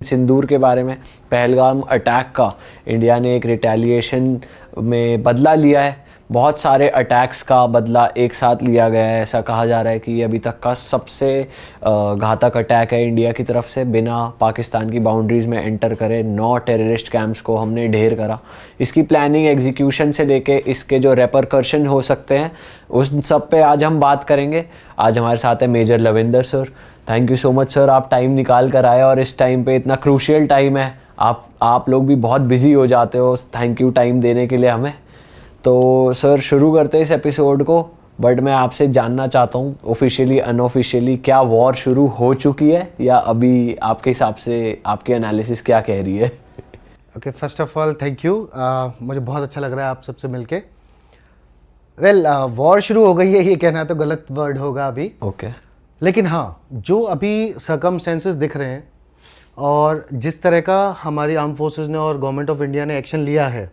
सिंदूर के बारे में, पहलगाम अटैक का इंडिया ने एक रिटेलिएशन में बदला लिया है। बहुत सारे अटैक्स का बदला एक साथ लिया गया है। ऐसा कहा जा रहा है कि ये अभी तक का सबसे घातक अटैक है इंडिया की तरफ से। बिना पाकिस्तान की बाउंड्रीज़ में एंटर करे 9 टेररिस्ट कैंप्स को हमने ढेर करा। इसकी प्लानिंग, एग्जीक्यूशन से लेके इसके जो रेपरकर्शन हो सकते हैं उस सब पे आज हम बात करेंगे। आज हमारे साथ है major Lavinder sir. Thank you so much sir, आप टाइम निकाल कर आए और इस टाइम पे इतना क्रूशियल टाइम है। आप लोग भी बहुत बिजी हो जाते हो। थैंक यू टाइम देने के लिए हमें। तो सर शुरू करते हैं इस एपिसोड को, बट मैं आपसे जानना चाहता हूँ ऑफिशियली अनऑफिशियली क्या वॉर शुरू हो चुकी है या अभी आपके हिसाब से आपकी एनालिसिस क्या कह रही है? Okay, first of all thank you. मुझे बहुत अच्छा लग रहा है आप सबसे मिलके। वेल, वॉर शुरू हो गई है ये कहना तो गलत वर्ड होगा अभी। ओके। लेकिन हाँ, जो अभी सर्कमस्टेंसेस दिख रहे हैं और जिस तरह का हमारी आर्म फोर्सेस ने और गवर्नमेंट ऑफ इंडिया ने एक्शन लिया है,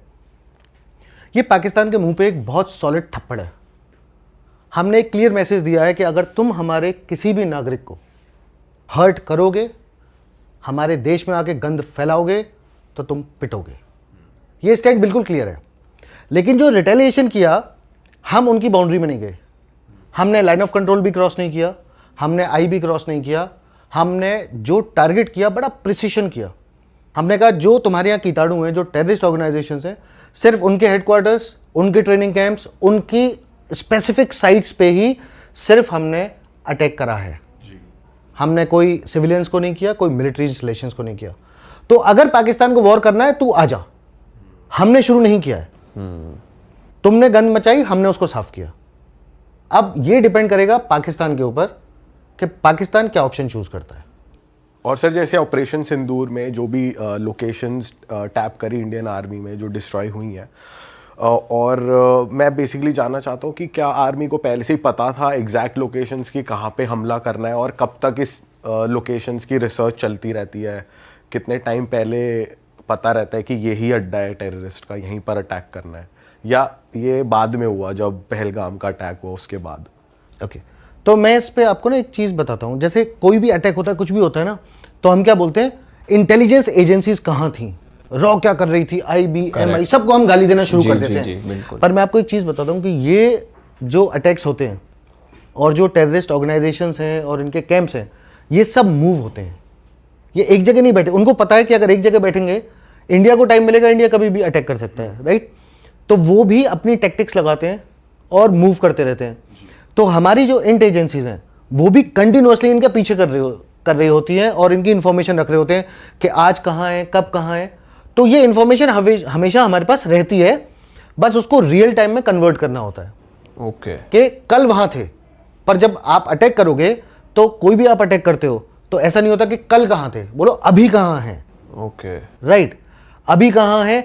ये पाकिस्तान के मुंह पे एक बहुत सॉलिड थप्पड़ है। हमने एक क्लियर मैसेज दिया है कि अगर तुम हमारे किसी भी नागरिक को हर्ट करोगे, हमारे देश में आके गंद फैलाओगे, तो तुम पिटोगे। ये स्टैंड बिल्कुल क्लियर है। लेकिन जो रिटेलिएशन किया, हम उनकी बाउंड्री में नहीं गए। हमने लाइन ऑफ कंट्रोल भी क्रॉस नहीं किया, हमने आई भी क्रॉस नहीं किया। हमने जो टारगेट किया बड़ा प्रिसीशन किया। हमने कहा जो तुम्हारे यहाँ कीटाणु हैं, जो टेररिस्ट ऑर्गेनाइजेशंस हैं, सिर्फ उनके हेडक्वार्टर्स, उनके ट्रेनिंग कैंप्स, उनकी स्पेसिफिक साइट्स पे ही सिर्फ हमने अटैक करा है। हमने कोई सिविलियंस को नहीं किया, कोई मिलिट्री इंस्टॉलेशंस को नहीं किया। तो अगर पाकिस्तान को वॉर करना है तू आ जा, हमने शुरू नहीं किया है। तुमने गंद मचाई, हमने उसको साफ किया। अब ये डिपेंड करेगा पाकिस्तान के ऊपर कि पाकिस्तान क्या ऑप्शन चूज करता है। और सर, जैसे ऑपरेशन सिंदूर में जो भी लोकेशंस टैप करी इंडियन आर्मी में जो डिस्ट्रॉय हुई हैं, और मैं बेसिकली जानना चाहता हूँ कि क्या आर्मी को पहले से ही पता था एग्जैक्ट लोकेशंस की कहाँ पे हमला करना है, और कब तक इस लोकेशंस की रिसर्च चलती रहती है? कितने टाइम पहले पता रहता है कि यही अड्डा है टेररिस्ट का, यहीं पर अटैक करना है, या ये बाद में हुआ जब पहलगाम का अटैक हुआ उसके बाद? ओके, तो मैं इस पे आपको ना एक चीज़ बताता हूँ। जैसे कोई भी अटैक होता है, कुछ भी होता है ना, तो हम क्या बोलते हैं, इंटेलिजेंस एजेंसीज कहाँ थी, रॉ क्या कर रही थी, IBMI, सबको हम गाली देना शुरू कर देते हैं। पर मैं आपको एक चीज़ बताता हूँ कि ये जो अटैक्स होते हैं और जो टेररिस्ट ऑर्गेनाइजेशंस हैं और इनके कैंप्स हैं, ये सब मूव होते हैं। ये एक जगह नहीं बैठे। उनको पता है कि अगर एक जगह बैठेंगे, इंडिया को टाइम मिलेगा, इंडिया कभी भी अटैक कर सकता है, राइट? तो वो भी अपनी टैक्टिक्स लगाते हैं और मूव करते रहते हैं। तो हमारी जो इंट एजेंसीज हैं वो भी कंटिन्यूअसली इनके पीछे कर रही होती हैं और इनकी इंफॉर्मेशन रख रहे होते हैं कि आज कहाँ है, कब कहाँ है। तो ये इंफॉर्मेशन हमेशा हमारे पास रहती है, बस उसको रियल टाइम में कन्वर्ट करना होता है। ओके। कि कल वहाँ थे, पर जब आप अटैक करोगे तो कोई भी आप अटैक करते हो तो ऐसा नहीं होता कि कल कहाँ थे, बोलो अभी कहाँ हैं। ओके, राइट, अभी कहाँ हैं।